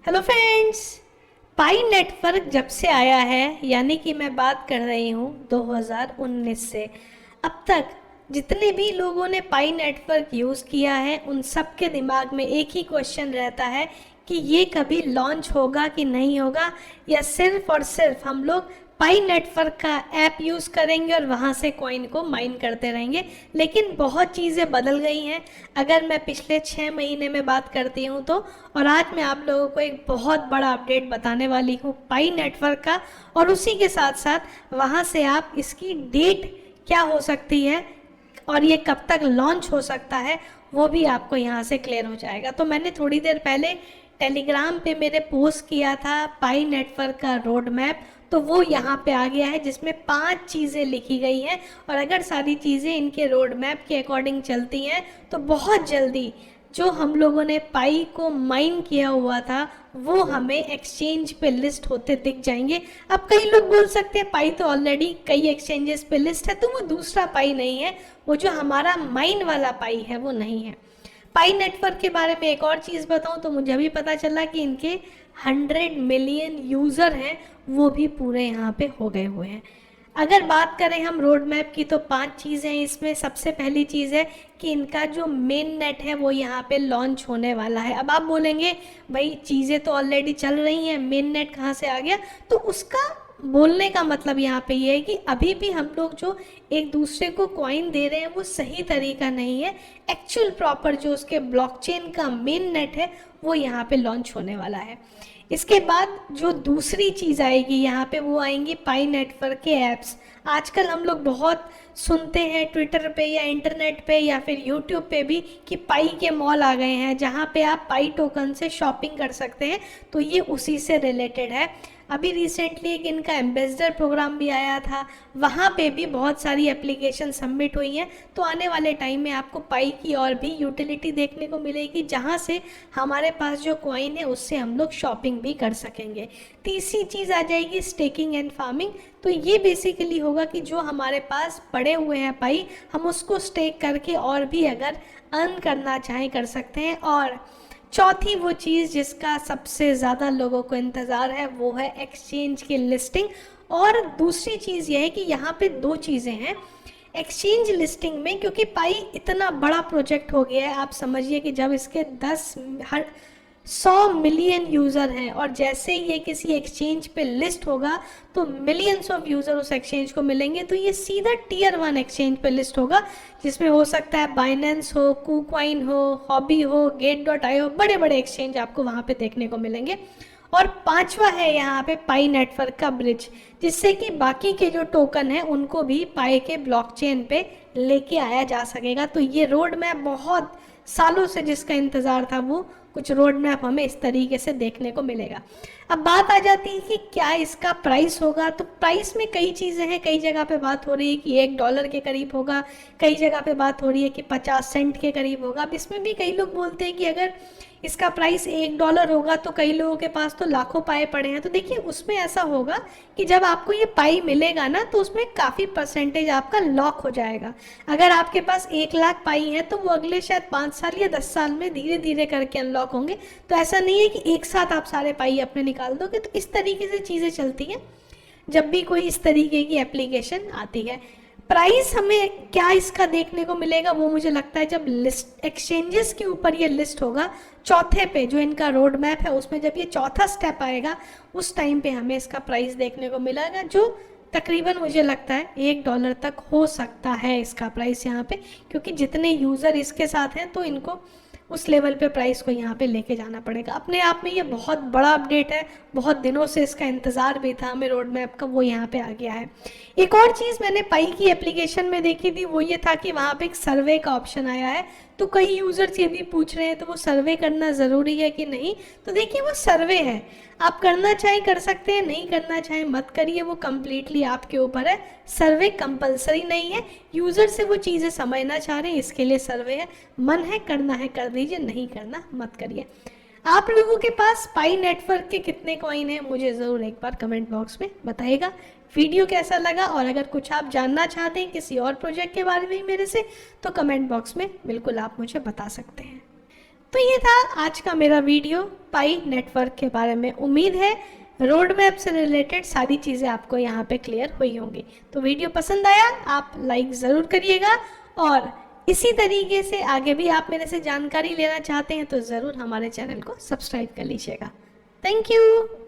Hello friends. पाई network जब से आया है, यानी कि मैं बात कर रही हूँ 2019 से, अब तक जितने भी लोगों ने पाई नेटवर्क यूज़ किया है उन सब के दिमाग में एक ही क्वेश्चन रहता है कि ये कभी लॉन्च होगा कि नहीं होगा, या सिर्फ और सिर्फ हम लोग पाई नेटवर्क का ऐप यूज़ करेंगे और वहाँ से कॉइन को माइन करते रहेंगे। लेकिन बहुत चीज़ें बदल गई हैं। अगर मैं पिछले 6 महीने में बात करती हूँ तो, और आज मैं आप लोगों को एक बहुत बड़ा अपडेट बताने वाली हूँ पाई नेटवर्क का, और उसी के साथ साथ वहाँ से आप इसकी डेट क्या हो सकती है और ये कब तक लॉन्च हो सकता है वो भी आपको यहाँ से क्लियर हो जाएगा। तो मैंने थोड़ी देर पहले टेलीग्राम पे मेरे पोस्ट किया था पाई नेटवर्क का रोड मैप, तो वो यहाँ पे आ गया है जिसमें 5 चीज़ें लिखी गई हैं, और अगर सारी चीज़ें इनके रोड मैप के अकॉर्डिंग चलती हैं तो बहुत जल्दी जो हम लोगों ने पाई को माइन किया हुआ था वो हमें एक्सचेंज पे लिस्ट होते दिख जाएंगे। अब कई लोग बोल सकते हैं पाई तो ऑलरेडी कई एक्सचेंजेस पे लिस्ट है, तो वो दूसरा पाई नहीं है, वो जो हमारा माइन वाला पाई है वो नहीं है। पाई नेटवर्क के बारे में एक और चीज़ बताऊं तो मुझे अभी पता चला कि इनके 100 मिलियन यूज़र हैं, वो भी पूरे यहाँ पे हो गए हुए हैं। अगर बात करें हम रोड मैप की तो 5 चीज़ें हैं इसमें। सबसे पहली चीज़ है कि इनका जो मेन नेट है वो यहाँ पे लॉन्च होने वाला है। अब आप बोलेंगे भाई चीज़ें तो ऑलरेडी चल रही हैं, मेन नेट कहाँ से आ गया? तो उसका बोलने का मतलब यहाँ पे ये है कि अभी भी हम लोग जो एक दूसरे को कॉइन दे रहे हैं वो सही तरीका नहीं है। एक्चुअल प्रॉपर जो उसके ब्लॉकचेन का मेन नेट है वो यहाँ पे लॉन्च होने वाला है। इसके बाद जो दूसरी चीज़ आएगी यहाँ पे वो आएंगी पाई नेटवर्क के ऐप्स। आजकल हम लोग बहुत सुनते हैं ट्विटर पे या इंटरनेट पे या फिर यूट्यूब पे भी कि पाई के मॉल आ गए हैं जहाँ पे आप पाई टोकन से शॉपिंग कर सकते हैं, तो ये उसी से रिलेटेड है। अभी रिसेंटली एक इनका एम्बेसडर प्रोग्राम भी आया था, वहाँ पे भी बहुत सारी एप्लीकेशन सबमिट हुई हैं। तो आने वाले टाइम में आपको पाई की और भी यूटिलिटी देखने को मिलेगी जहाँ से हमारे पास जो कॉइन है उससे हम लोग शॉपिंग भी कर सकेंगे। तीसरी चीज़ आ जाएगी स्टेकिंग एंड फार्मिंग। तो ये बेसिकली होगा कि जो हमारे पास पड़े हुए हैं पाई, हम उसको स्टेक करके और भी अगर अर्न करना चाहें कर सकते हैं। और चौथी वो चीज़ जिसका सबसे ज़्यादा लोगों को इंतज़ार है वो है एक्सचेंज की लिस्टिंग। और दूसरी चीज़ ये है कि यहाँ पे 2 चीज़ें हैं एक्सचेंज लिस्टिंग में, क्योंकि पाई इतना बड़ा प्रोजेक्ट हो गया है। आप समझिए कि जब इसके 100 मिलियन यूज़र हैं और जैसे ही ये किसी एक्सचेंज पे लिस्ट होगा तो मिलियंस ऑफ यूज़र उस एक्सचेंज को मिलेंगे, तो ये सीधा टियर 1 एक्सचेंज पे लिस्ट होगा जिसमें हो सकता है बाइनेंस हो, कुकॉइन हो, हॉबी हो, गेट.io, बड़े बड़े एक्सचेंज आपको वहाँ पे देखने को मिलेंगे। और 5वां है यहाँ पे पाई नेटवर्क का ब्रिज, जिससे कि बाकी के जो टोकन हैं उनको भी पाई के ब्लॉकचेन पे लेके आया जा सकेगा। तो ये रोड मैप बहुत सालों से जिसका इंतज़ार था वो कुछ रोड मैप हमें इस तरीके से देखने को मिलेगा। अब बात आ जाती है कि क्या इसका प्राइस होगा। तो प्राइस में कई चीज़ें हैं, कई जगह पे बात हो रही है कि $1 के करीब होगा, कई जगह पे बात हो रही है कि 50 सेंट के करीब होगा। अब इसमें भी कई लोग बोलते हैं कि अगर इसका प्राइस $1 होगा तो कई लोगों के पास तो लाखों पाए पड़े हैं। तो देखिए उसमें ऐसा होगा कि जब आपको ये पाई मिलेगा ना तो उसमें काफ़ी परसेंटेज आपका लॉक हो जाएगा। अगर आपके पास 1 लाख पाई है तो वो अगले शायद 5 साल या 10 साल में धीरे धीरे करके अनलॉक होंगे। तो ऐसा नहीं है कि एक साथ आप सारे पाई अपने निकाल दोगे। तो इस तरीके से चीज़ें चलती हैं जब भी कोई इस तरीके की एप्लीकेशन आती है। प्राइस हमें क्या इसका देखने को मिलेगा वो मुझे लगता है जब लिस्ट एक्सचेंजेस के ऊपर ये लिस्ट होगा, चौथे पे जो इनका रोड मैप है उसमें जब ये चौथा स्टेप आएगा उस टाइम पे हमें इसका प्राइस देखने को मिलेगा, जो तकरीबन मुझे लगता है $1 तक हो सकता है इसका प्राइस यहाँ पे, क्योंकि जितने यूज़र इसके साथ हैं तो इनको उस लेवल पे प्राइस को यहाँ पे लेके जाना पड़ेगा। अपने आप में ये बहुत बड़ा अपडेट है, बहुत दिनों से इसका इंतज़ार भी था हमें रोड मैप का, वो यहाँ पे आ गया है। एक और चीज़ मैंने पाई की एप्लीकेशन में देखी थी वो ये था कि वहाँ पे एक सर्वे का ऑप्शन आया है। तो कई यूज़र्स ये भी पूछ रहे हैं तो वो सर्वे करना ज़रूरी है कि नहीं। तो देखिए वो सर्वे है, आप करना चाहें कर सकते हैं, नहीं करना चाहें मत करिए, वो कम्प्लीटली आपके ऊपर है। सर्वे कंपलसरी नहीं है, यूज़र से वो चीज़ें समझना चाह रहे हैं इसके लिए सर्वे है। मन है करना है कर दीजिए, नहीं करना मत करिए। आप लोगों के पास पाई नेटवर्क के कितने कॉइन हैं मुझे ज़रूर एक बार कमेंट बॉक्स में बताइएगा। वीडियो कैसा लगा और अगर कुछ आप जानना चाहते हैं किसी और प्रोजेक्ट के बारे में मेरे से, तो कमेंट बॉक्स में बिल्कुल आप मुझे बता सकते हैं। तो ये था आज का मेरा वीडियो पाई नेटवर्क के बारे में। उम्मीद है रोड मैप से रिलेटेड सारी चीज़ें आपको यहाँ पे क्लियर हुई होंगी। तो वीडियो पसंद आया आप लाइक ज़रूर करिएगा, और इसी तरीके से आगे भी आप मेरे से जानकारी लेना चाहते हैं तो ज़रूर हमारे चैनल को सब्सक्राइब कर लीजिएगा। Thank you.